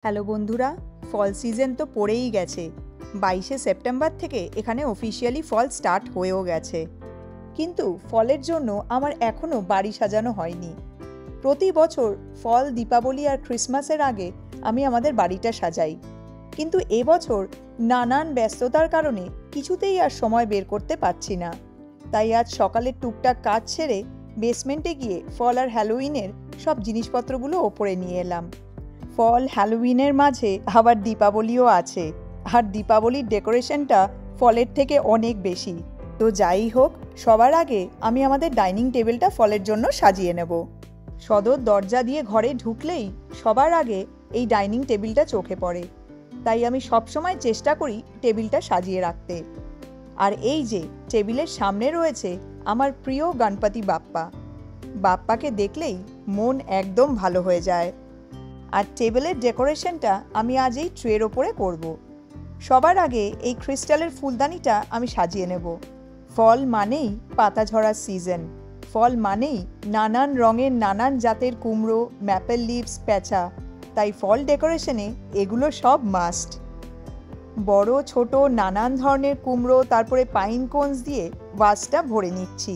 Hello বন্ধুরা, ফল season তো পড়েই গেছে। 22শে সেপ্টেম্বর থেকে এখানে অফিসিয়ালি ফল স্টার্ট হয়েও গেছে। কিন্তু ফলের জন্য আমার এখনও বাড়ি সাজানো হয়নি। প্রতি বছর ফল, দীপাবলি আর ক্রিসমাসের আগে আমি আমাদের বাড়িটা সাজাই, কিন্তু এবছর নানান ব্যস্ততার কারণে কিছুতেই আর সময় বের করতে পারছি না। তাই আজ সকালে টুকটাক কাজ সেরে বেসমেন্টে গিয়ে ফল আর হ্যালোউইনের সব জিনিসপত্রগুলো ওপরে নিয়ে এলাম। ফল, হ্যালোউইনের মাঝে আবার দীপাবলিও আছে, আর দীপাবলির ডেকোরেশনটা ফলের থেকে অনেক বেশি। তো যাই হোক, সবার আগে আমি আমাদের ডাইনিং টেবিলটা ফলের জন্য সাজিয়ে নেব। সদর দরজা দিয়ে ঘরে ঢুকলেই সবার আগে এই ডাইনিং টেবিলটা চোখে পড়ে, তাই আমি সবসময় চেষ্টা করি টেবিলটা সাজিয়ে রাখতে। আর এই যে টেবিলের সামনে রয়েছে আমার প্রিয় গণপতি বাপ্পা। বাপ্পাকে দেখলেই মন একদম ভালো হয়ে যায়। আর টেবিলের ডেকোরেশনটা আমি আজ এই ট্রের ওপরে করব। সবার আগে এই ক্রিস্টালের ফুলদানিটা আমি সাজিয়ে নেব। ফল মানেই পাতা ঝরার সিজন, ফল মানেই নানান রঙের নানান জাতের কুমড়ো, ম্যাপেল লিভস, পেঁচা, তাই ফল ডেকোরেশনে এগুলো সব মাস্ট। বড় ছোট নানান ধরনের কুমড়ো, তারপরে পাইন কোনস দিয়ে ভাসটা ভরে নিচ্ছি।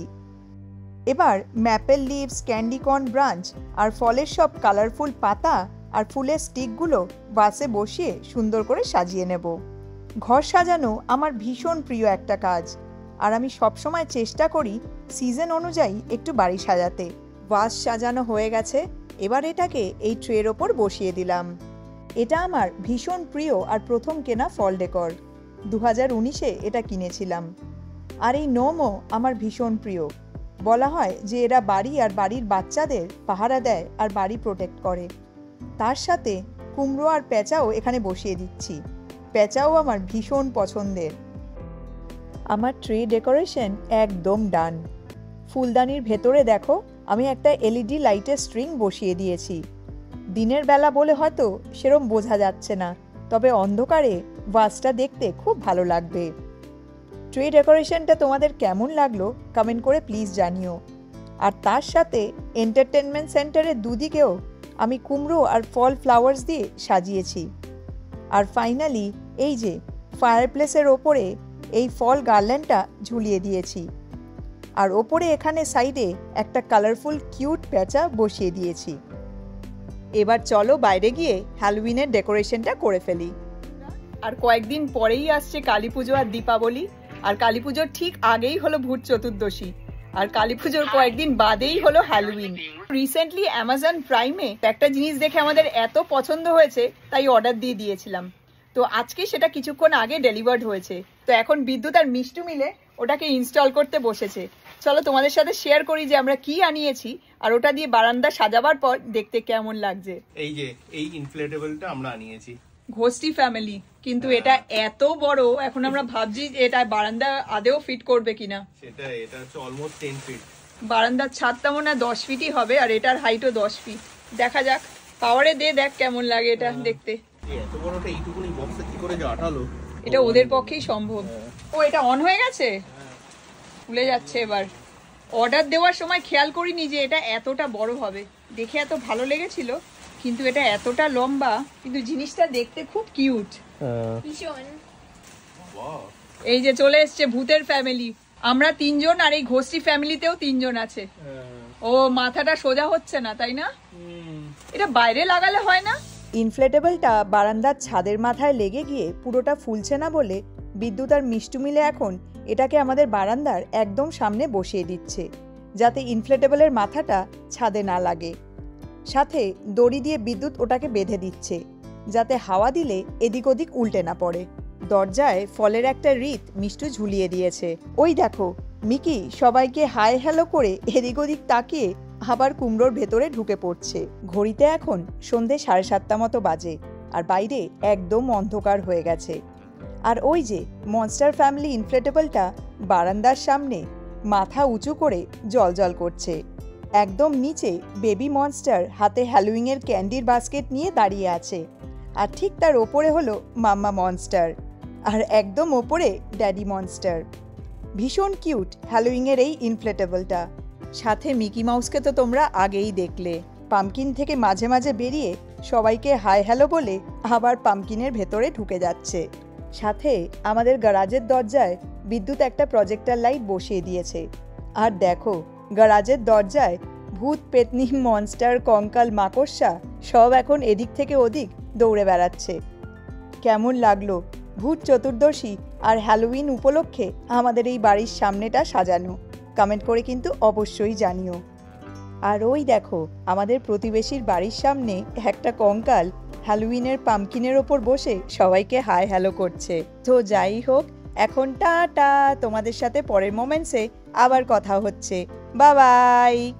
এবার ম্যাপেল লিভস, ক্যান্ডিকর্ন ব্রাঞ্চ আর ফলের সব কালারফুল পাতা আর ফুলের স্টিকগুলো ভাসে বসিয়ে সুন্দর করে সাজিয়ে নেব। ঘর সাজানো আমার ভীষণ প্রিয় একটা কাজ, আর আমি সবসময় চেষ্টা করি সিজন অনুযায়ী একটু বাড়ি সাজাতে। ভাস সাজানো হয়ে গেছে, এবার এটাকে এই ট্রের ওপর বসিয়ে দিলাম। এটা আমার ভীষণ প্রিয় আর প্রথম কেনা ফল ডেকর। 2019-এ এটা কিনেছিলাম। আর এই নোমও আমার ভীষণ প্রিয়। বলা হয় যে এরা বাড়ি আর বাড়ির বাচ্চাদের পাহারা দেয় আর বাড়ি প্রোটেক্ট করে। তার সাথে কুমড়ো আর পেঁচাও এখানে বসিয়ে দিচ্ছি। পেঁচাও আমার ভীষণ পছন্দের। আমার ট্রি ডেকোরেশন একদম ডান। ফুলদানির ভেতরে দেখো আমি একটা এলইডি লাইটের স্ট্রিং বসিয়ে দিয়েছি। দিনের বেলা বলে হয়তো সেরম বোঝা যাচ্ছে না, তবে অন্ধকারে ভাসটা দেখতে খুব ভালো লাগবে। ট্রি ডেকোরেশনটা তোমাদের কেমন লাগলো কমেন্ট করে প্লিজ জানিও। আর তার সাথে এন্টারটেনমেন্ট সেন্টারের দুদিকেও আমি কুমড়ো আর ফল ফ্লাওয়ার্স দিয়ে সাজিয়েছি। আর ফাইনালি এই যে ফায়ারপ্লেসের ওপরে এই ফল গার্ল্যান্ডটা ঝুলিয়ে দিয়েছি। আর ওপরে এখানে সাইডে একটা কালারফুল কিউট পেঁচা বসিয়ে দিয়েছি। এবার চলো বাইরে গিয়ে হ্যালোউইনের ডেকোরেশনটা করে ফেলি। আর কয়েকদিন পরেই আসছে কালী পুজো আর দীপাবলি, আর কালী পুজোর ঠিক আগেই হলো ভূত চতুর্দশী, আর কালী পুজোর কয়েকদিন বাদেই হলো হ্যালোউইন। রিসেন্টলি অ্যামাজন প্রাইমে একটা জিনিস দেখে আমাদের এত পছন্দ হয়েছে তাই অর্ডার দিয়ে দিয়েছিলাম। তো আজকে সেটা কিছুক্ষণ আগে ডেলিভার্ড হয়েছে। তো এখন বিদ্যুৎ আর মিষ্টু মিলে ওটাকে ইনস্টল করতে বসেছে। চলো তোমাদের সাথে শেয়ার করি যে আমরা কি আনিয়েছি আর ওটা দিয়ে বারান্দা সাজাবার পর দেখতে কেমন লাগছে। এই যে এই ইনফ্লেটেবলটা আমরা আনিয়েছি ঘোষ্টি ফ্যামিলি, কিন্তু এটা এত বড়, এখন আমরা ভাবছি যে এটা বারান্দা আদেও ফিট করবে কিনা। এটা হচ্ছে অলমোস্ট 10 ফিট। বারান্দার ছাদটা মনে হয় 10 ফিটই হবে, আর এটার হাইটও 10 ফিট। দেখা যাক, পাওয়ারে দিয়ে দেখ কেমন লাগে এটা দেখতে। এত বড়টা এইটুকুনি বক্সে কি করে যে আটালো, এটা ওদের পক্ষেই সম্ভব। ও এটা অন হয়ে গেছে, খুলে যাচ্ছে এবার। অর্ডার দেওয়ার সময় খেয়াল করিনি যে এটা এতটা বড় হবে। দেখে এত ভালো লেগেছিল, কিন্তু এটা এতটা লম্বা, কিন্তু জিনিসটা দেখতে খুব কিউট। এই যে চলে এসছে ভূতের ফ্যামিলি। আমরা 3 জন, আর এই ঘোষ্টি ফ্যামিলিতেও 3 জন আছে। ও মাথাটা সোজা হচ্ছে না, তাই না? এটা বাইরে লাগালে হয় না? ইনফ্লেটেবলটা বারান্দার ছাদের মাথায় লেগে গিয়ে পুরোটা ফুলছে না বলে বিদ্যুৎ আর মিষ্টু মিলে এখন এটাকে আমাদের বারান্দার একদম সামনে বসিয়ে দিচ্ছে, যাতে ইনফ্লেটেবলের মাথাটা ছাদে না লাগে। সাথে দড়ি দিয়ে বিদ্যুৎ ওটাকে বেঁধে দিচ্ছে, যাতে হাওয়া দিলে এদিক ওদিক উল্টে না পড়ে। দরজায় ফলের একটা রিত মিষ্টু ঝুলিয়ে দিয়েছে। ওই দেখো মিকি সবাইকে হাই হ্যালো করে এদিক ওদিক তাকিয়ে আবার কুমড়োর ভেতরে ঢুকে পড়ছে। ঘড়িতে এখন সন্ধে 7:30 মতো বাজে, আর বাইরে একদম অন্ধকার হয়ে গেছে। আর ওই যে মনস্টার ফ্যামিলি ইনফ্লেটেবলটা বারান্দার সামনে মাথা উঁচু করে জ্বলজ্বল করছে। একদম নিচে বেবি মনস্টার হাতে হ্যালোউইনের ক্যান্ডির বাস্কেট নিয়ে দাঁড়িয়ে আছে, আর ঠিক তার ওপরে হলো মাম্মা মনস্টার, আর একদম ওপরে ড্যাডি মনস্টার। ভীষণ কিউট হ্যালোউইনের এই ইনফ্লেটেবলটা। সাথে মিকি মাউসকে তো তোমরা আগেই দেখলে। পাম্পকিন থেকে মাঝে মাঝে বেরিয়ে সবাইকে হাই হ্যালো বলে আবার পাম্পকিনের ভেতরে ঢুকে যাচ্ছে। সাথে আমাদের গ্যারাজের দরজায় বিদ্যুৎ একটা প্রজেক্টর লাইট বসিয়ে দিয়েছে। আর দেখো, গ্যারাজের দরজায় ভূত, পেতনি, মনস্টার, কঙ্কাল, মাকড়সা সব এখন এদিক থেকে ওদিক দৌড়ে বেড়াচ্ছে। কেমন লাগলো ভূত চতুর্দশী আর হ্যালোউইন উপলক্ষে আমাদের এই বাড়ির সামনেটা সাজানো? কমেন্ট করে কিন্তু অবশ্যই জানিও। আর ওই দেখো, আমাদের প্রতিবেশীর বাড়ির সামনে একটা কঙ্কাল হ্যালোউইনের পাম্পকিনের ওপর বসে সবাইকে হাই হ্যালো করছে। তো যাই হোক, এখন টাটা, তোমাদের সাথে পরের মোমেন্টসে আবার কথা হচ্ছে। Bye bye.